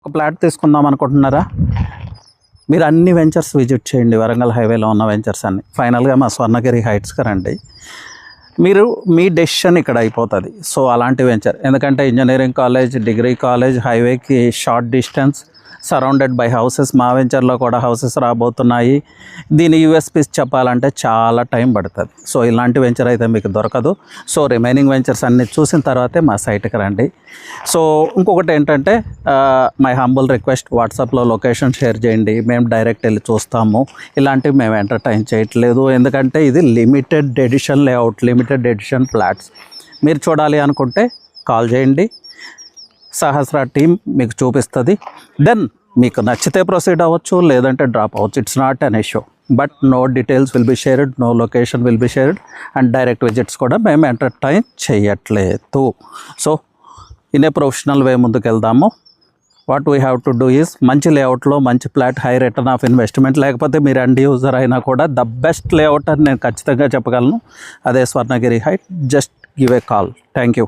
ఒక ప్లాట్ తీసుకుందాం అనుకుంటున్నారా? మీరు అన్ని వెంచర్స్ విజిట్ చేయండి, వరంగల్ హైవేలో ఉన్న వెంచర్స్ అన్ని. ఫైనల్గా మా స్వర్ణగిరి హైట్స్కి రండి. మీరు మీ డెసిషన్ ఇక్కడ అయిపోతుంది. సో అలాంటి వెంచర్, ఎందుకంటే ఇంజనీరింగ్ కాలేజ్, డిగ్రీ కాలేజ్, హైవేకి short distance, surrounded by houses. మా వెంచర్లో కూడా హౌసెస్ రాబోతున్నాయి. దీని యూఎస్పీస్ చెప్పాలంటే చాలా టైం పడుతుంది. సో ఇలాంటి వెంచర్ అయితే మీకు దొరకదు. సో రిమైనింగ్ వెంచర్స్ అన్ని చూసిన తర్వాతే మా సైట్కి రండి. సో ఇంకొకటి ఏంటంటే, మై హంబుల్ రిక్వెస్ట్, వాట్సాప్లో లొకేషన్ షేర్ చేయండి, మేము డైరెక్ట్ వెళ్ళి చూస్తాము. ఇలాంటివి మేము ఎంటర్టైన్ చేయట్లేదు, ఎందుకంటే ఇది limited edition layout, limited edition flats. మీరు చూడాలి అనుకుంటే కాల్ చేయండి, సహస్ర టీం మీకు చూపిస్తుంది. దెన్ మీకు నచ్చితే ప్రొసీడ్ అవ్వచ్చు, లేదంటే డ్రాప్ అవ్వచ్చు. It's not an issue, but no details will be shared, no location will be shared, and direct visits కూడా మేము ఎంటర్టైన్ చేయట్లేదు. So in a professional way ముందుకు వెళ్దాము. What we have to do is, మంచి లేఅవుట్లో మంచి plot, high return of investment, లేకపోతే మీరు ఎండ్ యూజర్ అయినా కూడా ద బెస్ట్ లేఅవుట్ అని నేను ఖచ్చితంగా చెప్పగలను. అదే Swarnagiri height. Just give a call. Thank you.